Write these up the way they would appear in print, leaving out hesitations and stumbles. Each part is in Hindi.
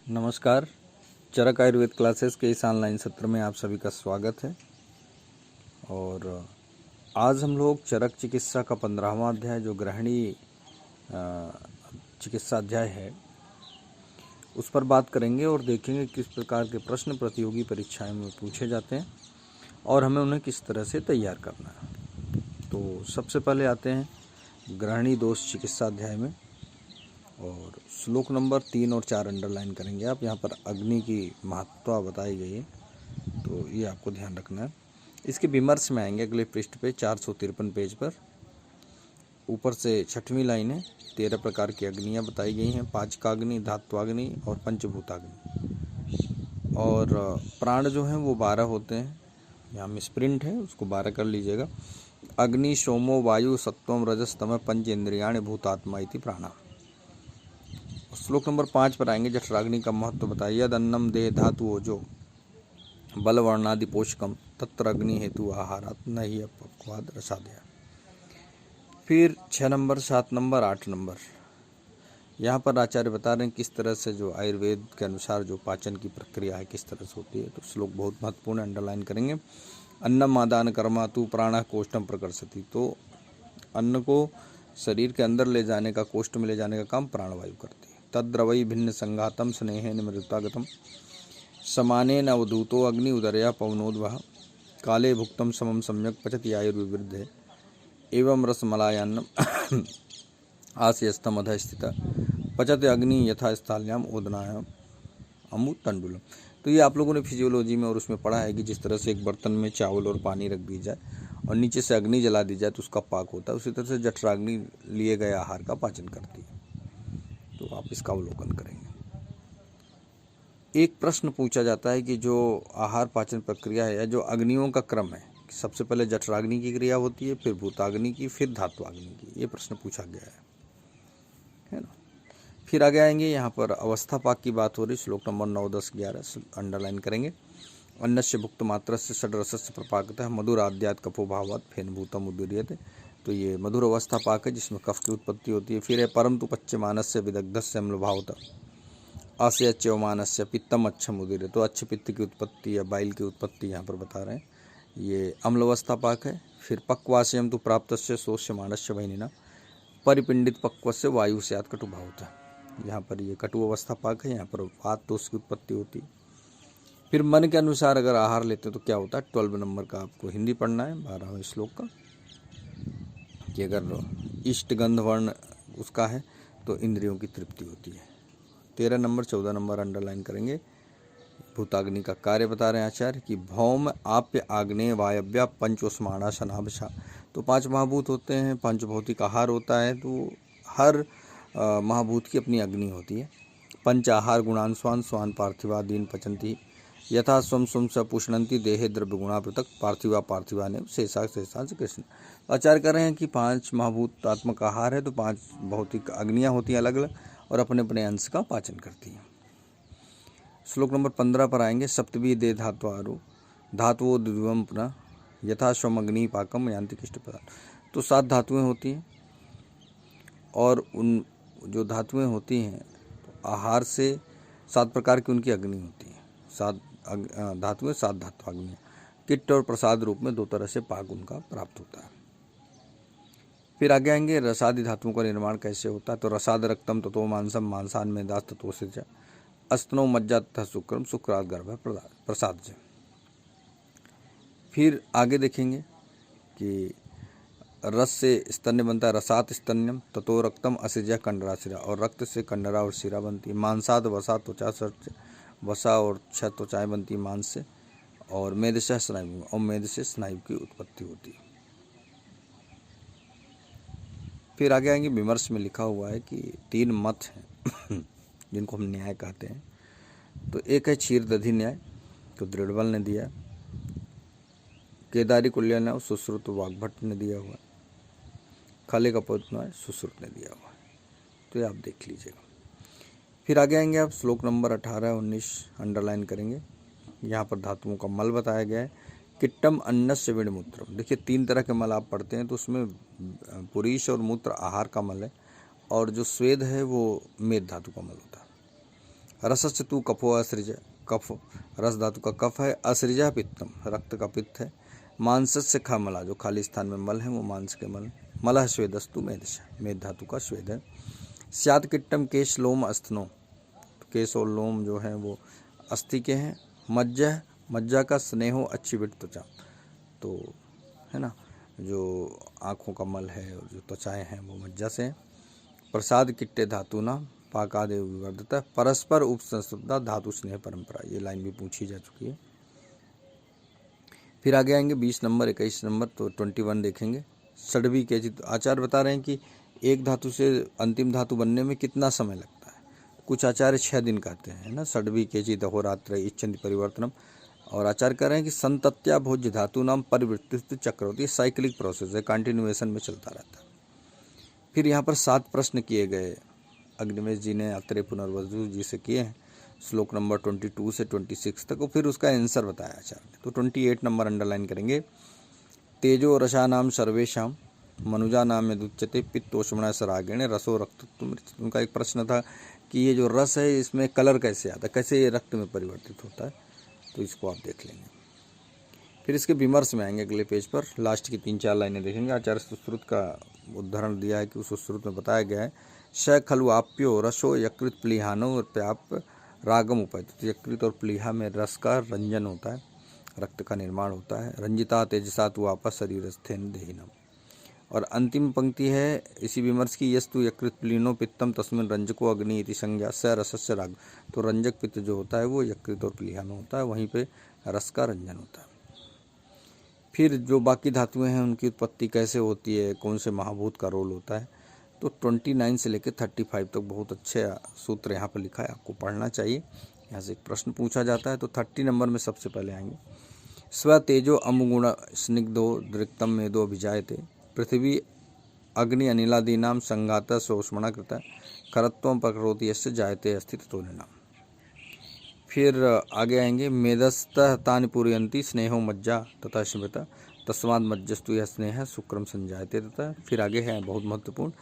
नमस्कार। चरक आयुर्वेद क्लासेस के इस ऑनलाइन सत्र में आप सभी का स्वागत है। और आज हम लोग चरक चिकित्सा का 15वां अध्याय जो गृहिणी चिकित्सा अध्याय है उस पर बात करेंगे और देखेंगे किस प्रकार के प्रश्न प्रतियोगी परीक्षाएं में पूछे जाते हैं और हमें उन्हें किस तरह से तैयार करना है। तो सबसे पहले आते हैं गृहिणी दोष चिकित्सा अध्याय में, और श्लोक नंबर 3 और 4 अंडरलाइन करेंगे आप। यहाँ पर अग्नि की महत्ता बताई गई है, तो ये आपको ध्यान रखना है। इसके विमर्श में आएंगे अगले पृष्ठ पे 453 पेज पर। ऊपर से 6वीं लाइन है। 13 प्रकार की अग्नियाँ बताई गई हैं, पाचकाग्नि, धात्वाग्नि और पंचभूताग्नि। और प्राण जो हैं वो 12 होते हैं। यहाँ मिसप्रिंट है, उसको 12 कर लीजिएगा। अग्नि, सोमो, वायु, सत्वम, रजस, तमः, पंच इंद्रियाणि भूतात्मा इति प्राणा। श्लोक नंबर 5 पर आएंगे। जठराग्नि का महत्व बताइए। यद अन्नम देह धातु जो बल वर्णादि पोषकम तत्र अग्नि हेतु आहारात न ही अपवाद रसादया। फिर 6 नंबर, 7 नंबर, 8 नंबर यहाँ पर आचार्य बता रहे हैं किस तरह से जो आयुर्वेद के अनुसार जो पाचन की प्रक्रिया है किस तरह से होती है। तो श्लोक बहुत महत्वपूर्ण है, अंडरलाइन करेंगे। अन्नम आदान कर्मा तु प्राणः कोष्ठम प्रकर्षति। तो अन्न को शरीर के अंदर ले जाने का, कोष्ठ में ले जाने का काम प्राणवायु करती है। तद्रवई भिन्न संघातम स्नेहेन मृतागतम समानेन अवधूतो अग्नि उदरया पवनोद्वह काले भुक्तम समम सम्यक पचति आयुर्विवृद्धे एवं रसमलायान्नम आस्यस्थम अधः स्थित पचते अग्नि यथा स्थाल्याम ओदनायाम अमु तंडुलम। तो ये आप लोगों ने फिजियोलॉजी में और उसमें पढ़ा है कि जिस तरह से एक बर्तन में चावल और पानी रख दी जाए और नीचे से अग्नि जला दी जाए तो उसका पाक होता है, उसी तरह से जठराग्नि लिए गए आहार का पाचन करती है। तो आप इसका अवलोकन करेंगे। एक प्रश्न पूछा जाता है कि जो आहार पाचन प्रक्रिया है या जो अग्नियों का क्रम है, सबसे पहले जठराग्नि की क्रिया होती है, फिर भूताग्नि की, फिर धात्वाग्नि की। ये प्रश्न पूछा गया है ना। फिर आगे आएंगे, यहाँ पर अवस्था पाक की बात हो रही। श्लोक नंबर 9, 10, 11 अंडरलाइन करेंगे। अन्नस्य भुक्त मात्रस्य षड्रसस्य प्रपाकतः मधुर आद्यात कफो भावात फेन भूतम उदीर्यते। तो ये मधुर अवस्था पाक है जिसमें कफ की उत्पत्ति होती है। फिर है परम तु पच्यमानस्य विदग्धस्य अम्लभावत आस्य च्यवमानस्य पित्तम अच्छम उदीर्य। तो अच्छे पित्त की उत्पत्ति या बाइल की उत्पत्ति यहाँ पर बता रहे हैं, ये अम्ल अवस्था पाक है। फिर पक्वाशयम तो प्राप्तस्य शोष्यमानस्य वैनिना परिपिंडित पक्वस्य वायु स्यात् कटुभावतः। यहाँ पर ये कटु अवस्था पाक है, यहाँ पर वात दोष की उत्पत्ति होती है। फिर मन के अनुसार अगर आहार लेते तो क्या होता है, 12 नंबर का आपको हिंदी पढ़ना है, 12वें श्लोक का, कि अगर इष्ट गंध वर्ण उसका है तो इंद्रियों की तृप्ति होती है। 13 नंबर, 14 नंबर अंडरलाइन करेंगे। भूताग्नि का कार्य बता रहे हैं आचार्य कि भौम, आप्य, आग्नेय, वायव्या, पंचोस्माणा, शनाभशा। तो 5 महाभूत होते हैं, पंचभौतिक आहार होता है। तो हर महाभूत की अपनी अग्नि होती है। पंच आहार गुणान स्वान स्वान पार्थिवा दीन पचंती यथा स्वम स्वम स पुष्णंती देहे द्रव्य गुणा पृथक पार्थिवा पार्थिवा ने शेषा शेषांश कृष्ण। आचार्य कर रहे हैं कि 5 महाभूतात्मक आहार है, तो 5 भौतिक अग्नियाँ होती हैं अलग अलग और अपने अपने अंश का पाचन करती हैं। श्लोक नंबर 15 पर आएंगे। सप्तवी दे धात्वारु धातुओं द्विवम पुनः यथा स्वम अग्नि पाकम यांत्रिक इष्ट पदार्थ। तो 7 धातुएं होती हैं और उन जो धातुएं होती हैं तो आहार से 7 प्रकार की उनकी अग्नि होती है। 7 धातुएं, 7 धात्वाग्नियाँ। किट्ट और प्रसाद रूप में 2 तरह से पाक उनका प्राप्त होता है। फिर आगे आएंगे रसादि धातुओं का निर्माण कैसे होता है। तो रसाद रक्तम ततो मांसम मांसान में दास तत्व से अस्तनो मज्जा तथा शुक्रम शुक्राद गर्भ प्रसाद से। फिर आगे देखेंगे कि रस से स्तन्य बनता है, रसात स्तन्यम ततो रक्तम असिजा कंडरा सिरा, और रक्त से कंडरा और सिरा बनती है। मांसाद वसा त्वचा से, वसा और त्वचाएँ बनती है मांस से, और मेद से स्नायु, और मेद से स्नायु की उत्पत्ति होती है। फिर आगे आएंगे विमर्श में लिखा हुआ है कि 3 मत हैं जिनको हम न्याय कहते हैं। तो एक है क्षीरदधि न्याय, तो दृढ़बल ने दिया। केदारी कुल्य न्याय सुश्रुत वाग्भट ने दिया हुआ। खले कपोत न्याय सुश्रुत ने दिया हुआ। तो ये आप देख लीजिएगा। फिर आगे आएंगे आप श्लोक नंबर 18, 19 अंडरलाइन करेंगे। यहाँ पर धातुओं का मल बताया गया है। किट्टम अन्नस्य विणमूत्रम। देखिए 3 तरह के मल आप पढ़ते हैं, तो उसमें पुरीश और मूत्र आहार का मल है, और जो स्वेद है वो मेद धातु का मल होता है। रसस्य तू कफो असृज, कफ रस धातु का कफ है, असृज पित्तम रक्त का पित्त है, मांसस्य ख मला जो खाली स्थान में मल है वो मांस के मल, मलः स्वेदस्तु मेदश मेद धातु का स्वेद है, स्यात् किट्टम केश लोम अस्थनो केश और लोम जो है वो अस्थि के हैं, मज्जा मज्जा का स्नेहो अच्छी विट त्वचा तो है ना, जो आँखों का मल है और जो त्वचाएँ हैं वो मज्जा से हैं, प्रसाद किट्टे धातु ना पाकादेव विवर्धता, परस्पर उपसंस्कृता धातु स्नेह परंपरा, ये लाइन भी पूछी जा चुकी है। फिर आगे आएंगे 20 नंबर 21 नंबर तो 21 देखेंगे। षड्वी केचित आचार्य बता रहे हैं कि एक धातु से अंतिम धातु बनने में कितना समय लगता है। कुछ आचार्य 6 दिन कहते हैं ना, षड्वी केचित अहोरात्र इच्छन्ति परिवर्तनम, और आचार्य कह रहे हैं कि संतत्या भोज्य धातु नाम परिवृत्ति चक्र होती है, साइक्लिक प्रोसेस है, कंटिन्यूएशन में चलता रहता है। फिर यहाँ पर 7 प्रश्न किए गए, अग्निवेश जी ने अत्रे पुनर्वसु जी से किए हैं, श्लोक नंबर 22 से 26 तक, और फिर उसका आंसर बताया आचार्य ने। तो 28 नंबर अंडरलाइन करेंगे। तेजो रसानाम सर्वेशाम मनुजा नाम में दुच्यते पित्तोष्मणा सरागेण रसो रक्तत्वम। उनका एक प्रश्न था कि ये जो रस है इसमें कलर कैसे आता है, कैसे ये रक्त में परिवर्तित होता है, तो इसको आप देख लेंगे। फिर इसके विमर्श में आएंगे अगले पेज पर, लास्ट की 3-4 लाइनें देखेंगे। आचार्य सुश्रुत का उदाहरण दिया है कि उस सुश्रुत में बताया गया है, श खलु आप्यो रसो यकृत प्लीहानो प्याप रागम उपाय, यकृत और प्लीहा में रस का रंजन होता है, रक्त का निर्माण होता है। रंजिता तेजसा तु आपस शरीरस्थेन देहिनम। और अंतिम पंक्ति है इसी विमर्श की, यस्तु यकृत प्लीनो पित्तम तस्मिन रंजको अग्नि इति संज्ञा स रसस्य राग। तो रंजक पित्त जो होता है वो यकृत और प्लीहा में होता है, वहीं पे रस का रंजन होता है। फिर जो बाकी धातुएं हैं उनकी उत्पत्ति कैसे होती है, कौन से महाभूत का रोल होता है, तो 29 से लेकर 35 तक बहुत अच्छे सूत्र यहाँ पर लिखा है, आपको पढ़ना चाहिए। यहाँ से एक प्रश्न पूछा जाता है। तो 30 नंबर में सबसे पहले आएंगे, स्व तेजो अमुगुण स्निग्धो दृक्तम मेदो अभिजायते पृथ्वी अग्नि अनिलादीनाम संघात सोष्मणा कृता खरत्वम प्रकरोति यस्य जायते अस्थित तोनिनाम। फिर आगे आएंगे, मेदस्तः तानि पूरयन्ति स्नेहो मज्जा तथा स्मृता तस्माद मज्जस्तु यह स्नेह शुक्रम संजायते तथा। फिर आगे है बहुत महत्वपूर्ण,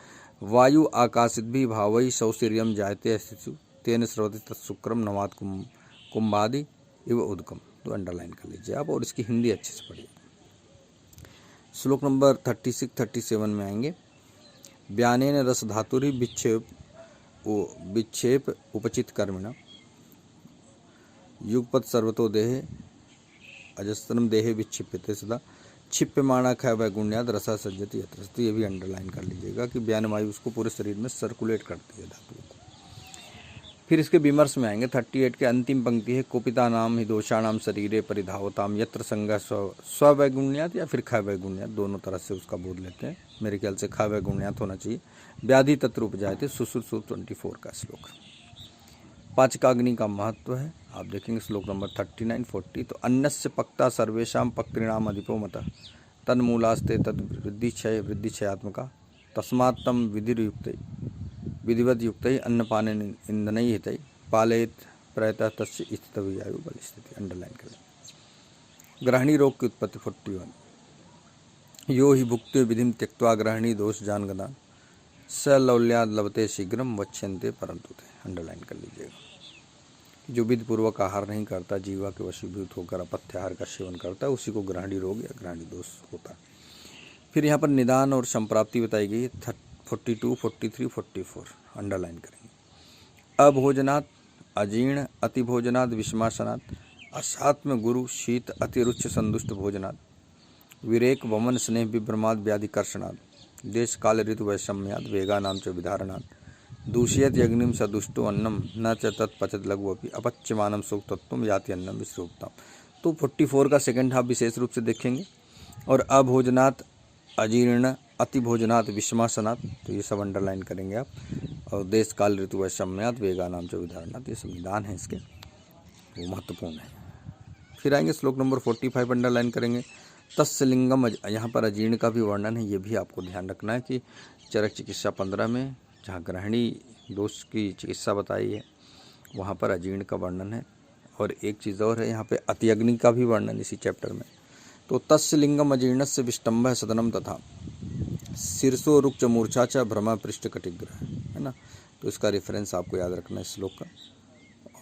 वायु आकाशित भी भावई सौशीर्यम जायते स्थितु तेन स्रोति तत्शुक्रम नवात कुंभादि इव उदकम। तो अंडरलाइन कर लीजिए आप, और इसकी हिंदी अच्छे से पढ़िए। श्लोक नंबर 36-37 में आएंगे, ब्यानेन रस धातुरी विक्षेप उपचित कर्मिणा युगपत सर्वतो देहे अजस्त्रम देहे विक्षिप्यते सदा क्षिप्यमाणा ख वैगुण्याद रसा सज्जति यत्र। तो ये भी अंडरलाइन कर लीजिएगा कि ब्यान वायु उसको पूरे शरीर में सर्कुलेट करती है धातुओं को। फिर इसके विमर्श में आएंगे, 38 के अंतिम पंक्ति है, कोपिता नाम ही दोषाणाम शरीरे परिधावताम यत्र संग स्वैगुण्यात या फिर ख वैगुण्यात, दोनों तरह से उसका बोध लेते हैं, मेरे ख्याल से ख वैगुण्यात होना चाहिए। व्याधि तत्र उपजायते सुश्रुत 24 का श्लोक। पाचकाग्नि का महत्व है, आप देखेंगे श्लोक नंबर 39-40। तो अन्नस्य पक्ता सर्वेशा पक्तृणाम अधिपो मतः तन्मूलास्ते तद वृद्धिक्षयात्मका तस्मात्तम विधिवत युक्त अन्नपान ईंधन हित पालयत प्रयतः तस्य स्थितव्यायु बल स्थिति। अंडरलाइन करें। ग्रहणी रोग की उत्पत्ति 41, यो ही भुक्ते विधिम त्यक्त्वा ग्रहणी दोष जानगदा स लौल्याद लभते शीघ्रम वक्ष्यन्ते परंतु थे। अंडरलाइन कर लीजिएगा। जो विधिपूर्वक आहार नहीं करता, जीवा के वशीभूत होकर अपथ्य आहार का सेवन करता है, उसी को ग्रहणी रोग या ग्रहणी दोष होता है। फिर यहाँ पर निदान और संप्राप्ति बताई गई 42, 43, 44। अंडरलाइन करेंगे। अभोजनात् अजीर्ण अतिभोजनात् विषमासनात् असात्म गुरु शीत अतिरुच्च संदुष्ट भोजनात् विरेक वमन स्नेह विभ्रमाद व्याधिकर्षणात् देश काल ऋतु वैषम्याद वेगानाम च विधारणात् दूषयत यज्ञिम सदुष्टो अन्नम न च तत्पचत लघु अपि अपच्यमानम सुख तत्वम याति अन्नम विश्रोक्तम। तो 44 का सेकंड हाफ विशेष रूप से देखेंगे। और अभोजनात् अजीर्ण अतिभोजनात् विषमासनात्, तो ये सब अंडरलाइन करेंगे आप। और देश काल ऋतु वैषम्याद वेगानाम च विधारणात्, ये संविधान है इसके, वो महत्वपूर्ण है। फिर आएंगे श्लोक नंबर 45, अंडरलाइन करेंगे। तस्य लिंगम, यहाँ पर अजीर्ण का भी वर्णन है, ये भी आपको ध्यान रखना है कि चरक चिकित्सा 15 में जहाँ ग्रहणी दोष की चिकित्सा बताई है वहाँ पर अजीर्ण का वर्णन है। और एक चीज़ और है, यहाँ पे अतिअग्नि का भी वर्णन इसी चैप्टर में। तो तस्य लिंगम अजीर्णस्य विष्टम्भ सदनम तथा शीर्षो रुक्च मूर्छा च भ्रम पृष्ठ कटिग्रह, है ना। तो इसका रेफरेंस आपको याद रखना है श्लोक का।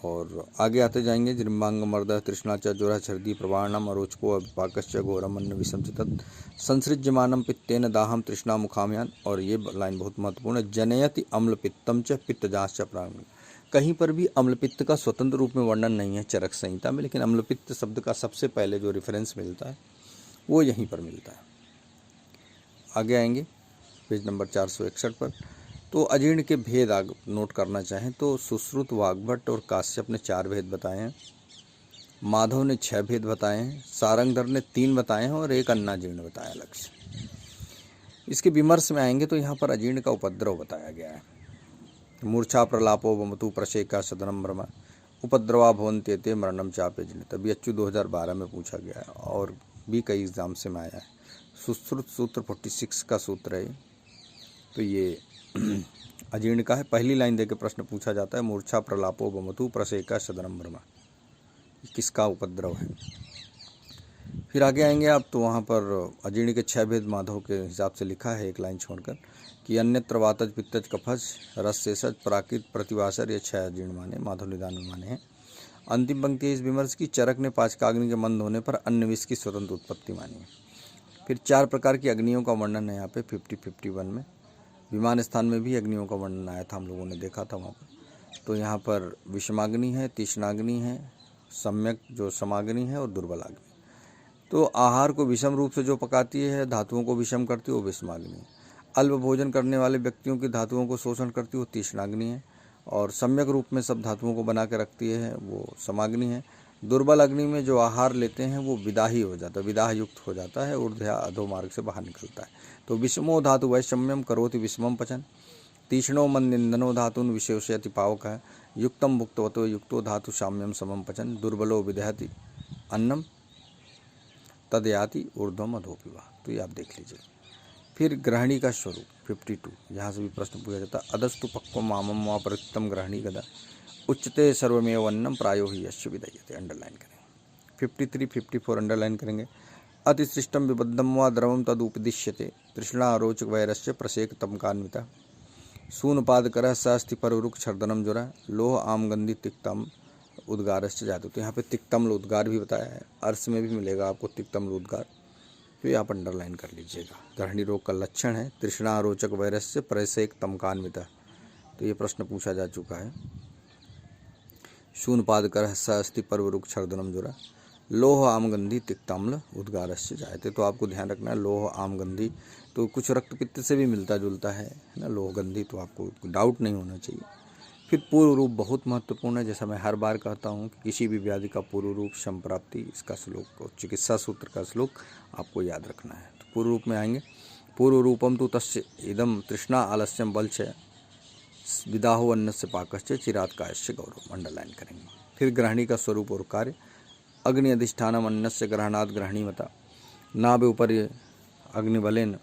और आगे आते जाएंगे। जृम्बांग मर्द तृष्णा च ज्वर छर्दी प्रवाणम अरोचको अभिपाकश्च घोरम अन्न विषम चितत् संसृज्यमानम पित्तेन दाहम तृष्णा मुखाम्यान। और ये लाइन बहुत महत्वपूर्ण है। जनयति अम्ल पित्तम च पित्तजाश्च प्राण। कहीं पर भी अम्लपित्त का स्वतंत्र रूप में वर्णन नहीं है चरक संहिता में, लेकिन अम्लपित्त शब्द का सबसे पहले जो रेफरेंस मिलता है वो यहीं पर मिलता है। आगे आएंगे पेज नंबर 461 पर। तो अजीर्ण के भेद नोट करना चाहें तो सुश्रुत, वाग्भट और काश्यप ने 4 भेद बताए हैं, माधव ने 6 भेद बताए हैं, सारंगधर ने 3 बताए हैं और एक अन्नाजीर्ण बताया अलग से। इसके विमर्श में आएंगे तो यहाँ पर अजीर्ण का उपद्रव बताया गया है। मूर्छा प्रलापो वमतु प्रशेका सदनम भ्रमा उपद्रवा भवन्त्येते मरणम चापे जीर्ण। तभी अच्छु 2012 में पूछा गया है और भी कई एग्जाम से में आया है। सुश्रुत सूत्र 46 का सूत्र है। तो ये अजीर्ण का है। पहली लाइन देके प्रश्न पूछा जाता है, मूर्छा प्रलापो वमतु प्रशेका सदनम भ्रमा, किसका उपद्रव है। फिर आगे आएंगे आप तो वहाँ पर अजीर्ण के 6 भेद माधव के हिसाब से लिखा है एक लाइन छोड़कर कि अन्यत्र वातज पित्तज कफज रस शेषज प्राकृत प्रतिवासर, ये 6 अजीर्ण माने, माधव निदान में माने हैं। अंतिम पंक्ति इस विमर्श की, चरक ने पाचकाग्नि के मंद होने पर अन्न विष की स्वतंत्र उत्पत्ति मानी है। फिर 4 प्रकार की अग्नियों का वर्णन है यहाँ पे 50-51 में। विमान स्थान में भी अग्नियों का वर्णन आया था, हम लोगों ने देखा था वहाँ पर। तो यहाँ पर विषमाग्नि है, तीक्ष्णाग्नि है, सम्यक जो समाग्नि है और दुर्बल अग्नि। तो आहार को विषम रूप से जो पकाती है, धातुओं को विषम करती है, वो विषमाग्नि है। अल्प भोजन करने वाले व्यक्तियों की धातुओं को शोषण करती है, वो तीक्ष्णाग्नि है। और सम्यक रूप में सब धातुओं को बना के रखती है, वो समाग्नि है। दुर्बल अग्नि में जो आहार लेते हैं वो विदाही हो जाता है, विदाह युक्त हो जाता है, ऊर्ध्व या अधो मार्ग से बाहर निकलता है। तो विषमो धातु वैषम्यम करोति विषमम पचन, तीक्ष्णो मंदिंदनो धातुन विशेषयति पावक है, युक्तम भुक्तवतो युक्तो धातु साम्यम समम पचन, दुर्बलो विदहति अन्नम तदयाति ऊर्ध्वम अधोपिवा। तो ये आप देख लीजिए। फिर ग्रहणी का स्वरूप 52, यहाँ से भी प्रश्न पूछा जाता है। अदस्तु पक्वम मामम वा परितम ग्रहणी गदा उच्चते सर्वमेव अन्नम प्रायो ही यश्च विदयते। अंडरलाइन करेंगे। 53, 54 अंडरलाइन करेंगे। अतिसृष्टम विबद्धम वा द्रवम तदुपदिश्यते तृष्णा रोचक वैरस्य प्रसेक तमकान्विता सूनपादकर सास्ति परवरुक छर्दनम ज्वरा लोह आमगंधि तिक्तम उद्गारश्च जातु। तो यहाँ पे तिक्तम्ल उद्गार भी बताया है, अर्थ में भी मिलेगा आपको तिक्तम्ल उद्गार, तो आप अंडरलाइन कर लीजिएगा। ग्रहणी रोग का लक्षण है तृष्णा रोचक वायरस से प्रसेक तमकान्विता। तो ये प्रश्न पूछा जा चुका है। शूनपादकर अस्ति पर्वरुक छर्दनम ज्वरा लोह आमगंधी तिक्ताम्ल उद्गारस्य जायते। तो आपको ध्यान रखना है लोह आमगंधी तो कुछ रक्त पित्त से भी मिलता जुलता है ना, लोहगंधी, तो आपको डाउट नहीं होना चाहिए। फिर पूर्व रूप बहुत महत्वपूर्ण है, जैसा मैं हर बार कहता हूँ कि किसी भी व्याधि का पूर्व रूप संप्राप्ति, इसका श्लोक और चिकित्सा सूत्र का श्लोक आपको याद रखना है। तो पूर्व रूप में आएंगे। पूर्व रूपम तो तस्य इदम तृष्णा आलस्यम बलस्य विदाहो अन्नस्य पाकस्य चिरात कायस्य गौरव। अंडरलाइन करेंगे। फिर ग्रहणी का स्वरूप और कार्य। अग्नि अधिष्ठानम अन्नस्य ग्रहणात् ग्रहणीमता नाभि उपरि अग्निबलेन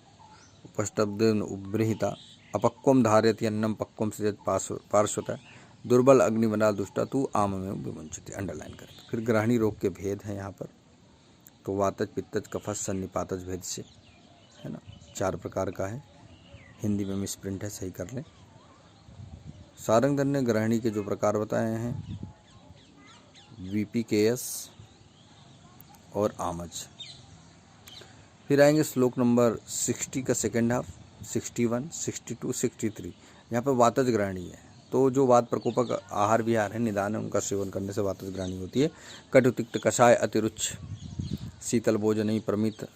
उपष्टब्देन उबृहिता अपक्वम धारयति अन्नम पक्वम सृजत पार्श्वतः दुर्बल अग्निबला दुष्टा तू आम में विमुंचते। अंडरलाइन करें। फिर ग्रहणी रोग के भेद हैं यहाँ पर। तो वातज पित्तज कफज सन्निपातज भेद से है ना, 4 प्रकार का है। हिंदी में मिसप्रिंट है, सही कर लें। सारंगधर ने ग्रहणी के जो प्रकार बताए हैं VPKS और आमज। फिर आएंगे श्लोक नंबर 60 का सेकेंड हाफ, 61, 62, 63। यहाँ पर वातज ग्रहणी है। तो जो वात प्रकोपक आहार विहार है, निदान है, उनका सेवन करने से वातज ग्रहणी होती है। कटुतिक्त कषाय अतिरुच्च शीतल भोजन प्रमित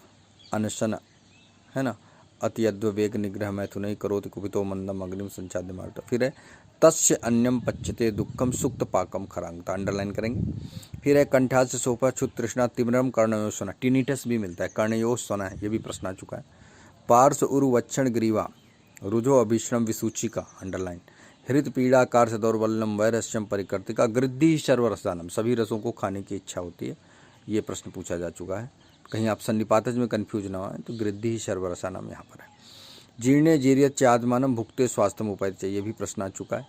अनशन है ना, अति अद्वेग निग्रह मैथुन करोति कुपितो मंदम अग्निम संचाद्य मार्ट। फिर है तस्य अन्यम पच्यते दुखम सुक्त पाकम खरांगता। अंडरलाइन करेंगे। फिर है कंठा से सोपा क्षुत तृष्णा तिम्रम कर्णयो सोना। टिनिटस भी मिलता है, कर्णयो सोना है, ये भी प्रश्न आ चुका है। पार्श्व उरुवक्षण ग्रीवा रुजो अभिश्रम विसूचिका। अंडरलाइन। हृत पीड़ाकार से दौर्बल्यम वैरस्यम परिकर्तिका गृद्धि सर्वरसानम। सभी रसों को खाने की इच्छा होती है, ये प्रश्न पूछा जा चुका है। कहीं आप सन्निपातज में कन्फ्यूज ना हो, तो गृद्धि सर्वरसानम यहाँ पर है। जीर्णे जीर्यत च आत्मानम भुक्ते स्वास्थ्य उपाय चाहिए, भी प्रश्न आ चुका है।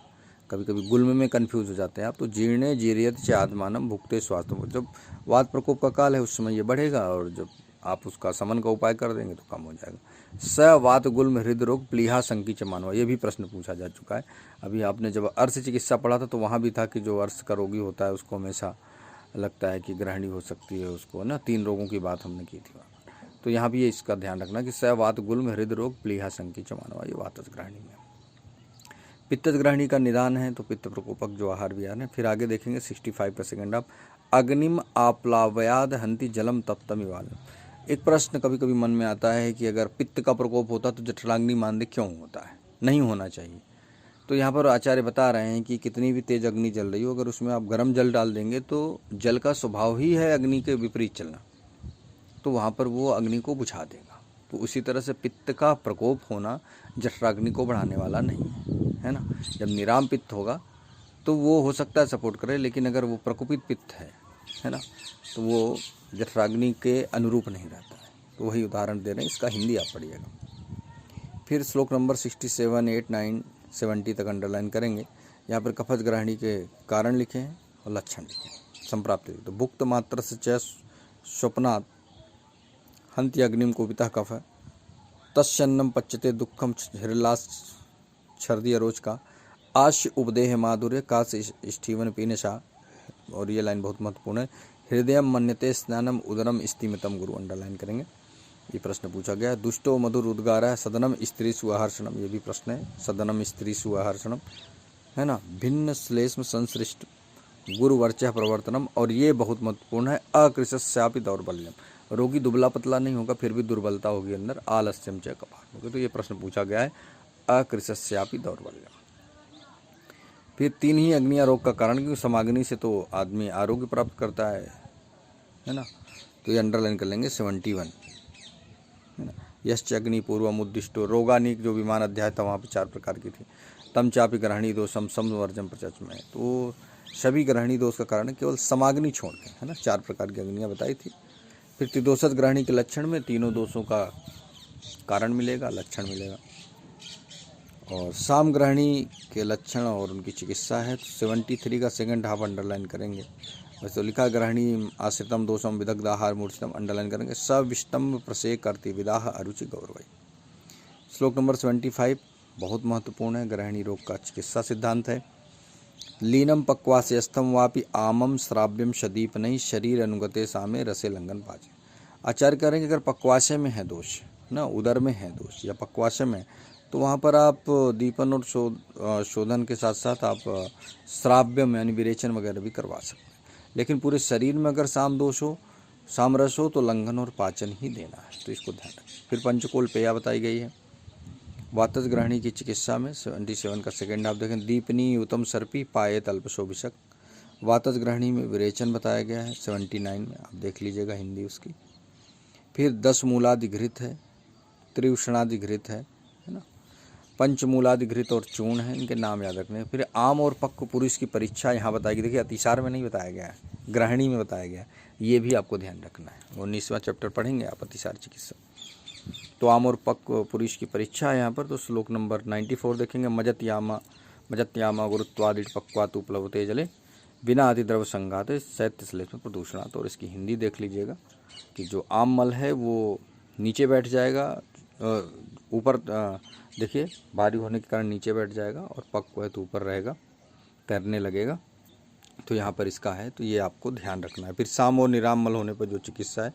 कभी कभी गुल्म में कन्फ्यूज हो जाते हैं आप। तो जीर्णे जीर्यत च आत्मानम भुक्ते स्वास्थ्य, जब वात प्रकोप का काल है उस समय ये बढ़ेगा, और जब आप उसका समन का उपाय कर देंगे तो कम हो जाएगा। स वात गुल्म हृदय रोग प्लीहा संकी च मानवा, ये भी प्रश्न पूछा जा चुका है। अभी आपने जब अर्श चिकित्सा पढ़ा था तो वहाँ भी था कि जो अर्श का रोगी होता है उसको हमेशा लगता है कि ग्रहणी हो सकती है उसको, ना 3 रोगों की बात हमने की थी। तो यहाँ भी ये इसका ध्यान रखना कि स वात गुल्म हृदय रोग प्लीहा संकी च मानवा, ये वातज ग्रहणी में। पित्तज ग्रहणी का निदान है तो पित्त प्रकोपक जो आहार विहार है। फिर आगे देखेंगे 65 का सेकंड आप अग्निम आप्लावयाद हंति जलम तप्तमिवाल। एक प्रश्न कभी कभी मन में आता है कि अगर पित्त का प्रकोप होता तो जठराग्नि मानदेय क्यों होता है, नहीं होना चाहिए। तो यहाँ पर आचार्य बता रहे हैं कि कितनी भी तेज अग्नि जल रही हो, अगर उसमें आप गर्म जल डाल देंगे तो जल का स्वभाव ही है अग्नि के विपरीत चलना, तो वहाँ पर वो अग्नि को बुझा देगा। तो उसी तरह से पित्त का प्रकोप होना जठराग्नि को बढ़ाने वाला नहीं है ना। जब निराम पित्त होगा तो वो हो सकता है सपोर्ट करे, लेकिन अगर वो प्रकोपित पित्त है ना, तो वो जठराग्नि के अनुरूप नहीं रहता है। तो वही उदाहरण दे रहे हैं, इसका हिंदी आप पढ़िएगा। फिर श्लोक नंबर 67, 8, 9, 70 तक अंडरलाइन करेंगे। यहाँ पर कफज ग्रहणी के कारण लिखे हैं और लक्षण लिखे हैं। संप्राप्ति तो भुक्त मात्र से च स्वप्नात् हंति अग्निम कुपितः कफ तस्न्नम पच्यते दुखम हृल्लास छर्दी अरोच का आश्य उपदेह माधुर्य काश स्टीवन पीनशा। और ये लाइन बहुत महत्वपूर्ण है। हृदय मन्यते स्नानम उदरम स्तिमितम गुरु, अंडरलाइन करेंगे। ये प्रश्न पूछा गया है। दुष्टो मधुर उद्गार है सदनम स्त्री सुआहर्षणम, ये भी प्रश्न है। सदनम स्त्री सुआहर्षणम है ना। भिन्न श्लेष्म संसृष्ट गुरुवर्चः प्रवर्तनम, और ये बहुत महत्वपूर्ण है। अकृशस्यापि दौर्बल्यम, रोगी दुबला पतला नहीं होगा फिर भी दुर्बलता होगी अंदर। आलस्यम च कपाल होगा। तो ये प्रश्न पूछा गया है, अकृशस्यापि दौर्बल्यम। फिर 3 ही अग्नियां रोग का कारण, क्योंकि समाग्नि से तो आदमी आरोग्य प्राप्त करता है ना। तो ये अंडरलाइन कर लेंगे 71 है ना। यश्च अग्नि पूर्वम उद्दिष्टो रोगानिक, जो विमान अध्याय था वहाँ पे 4 प्रकार की थी। तम चापि ग्रहणी दोषम समवर्जम प्रचच में, तो सभी ग्रहणी दोष का कारण केवल समाग्नि छोड़ के, है ना। 4 प्रकार की अग्नियाँ बताई थी। फिर त्रिदोषज ग्रहणी के लक्षण में तीनों दोषों का कारण मिलेगा, लक्षण मिलेगा। और साम ग्रहणी के लक्षण और उनकी चिकित्सा है। तो 73 का सेकंड हाफ अंडरलाइन करेंगे। वैसे तो लिखा ग्रहणी आश्रितम दोषम विदग्ध आहार मूर्छितम, अंडरलाइन करेंगे। सविष्टम प्रसेक करती विदाह अरुचि गौरवई। श्लोक नंबर 75 बहुत महत्वपूर्ण है। ग्रहणी रोग का चिकित्सा सिद्धांत है। लीनम पक्वास्यस्थम वापि आमम श्राव्यम शदीपनई शरीर अनुगते सामे रसे लंघन पाचे। आचार्य कह रहे हैं कि अगर पक्वाशय में है दोष ना, उदर में है दोष या पक्वाशय में, तो वहाँ पर आप दीपन और शोधन के साथ साथ आप श्राव्यम यानी विरेचन वगैरह भी करवा सकते हैं। लेकिन पूरे शरीर में अगर साम दोष हो, सामरस हो, तो लंघन और पाचन ही देना है, तो इसको ध्यान रखें। फिर पंचकोल पेया बताई गई है। वातज ग्रहणी की चिकित्सा में 77 का सेकंड आप देखें। दीपनी उत्तम सर्पी पाए तल्पशोभिषक, वातज ग्रहणी में विरेचन बताया गया है 79 में, आप देख लीजिएगा हिंदी उसकी। फिर 10 मूलाधिघृत है, त्रिउष्णाधिघृत है ना। पंचमूलाधिघृत और चूर्ण है, इनके नाम याद रखने। फिर आम और पक्व पुरुष की परीक्षा यहाँ बताई गई। देखिए अतिसार में नहीं बताया गया है, ग्रहणी में बताया गया है, ये भी आपको ध्यान रखना है। 19वां चैप्टर पढ़ेंगे आप, अतिसार चिकित्सा। तो आम और पक्व पुरुष की परीक्षा है यहाँ पर। तो श्लोक नंबर 94 देखेंगे। मजत्यामा गुरुत्वादिट पक्वातु प्लवते जले बिना अधिद्रव संघाते शैत्य श्लेष में प्रदूषणात्। और इसकी हिंदी देख लीजिएगा कि जो आम मल है वो नीचे बैठ जाएगा, ऊपर देखिए भारी होने के कारण नीचे बैठ जाएगा, और पक्व है तो ऊपर रहेगा, तैरने लगेगा। तो यहाँ पर इसका है, तो ये आपको ध्यान रखना है। फिर साम और निराम मल होने पर जो चिकित्सा है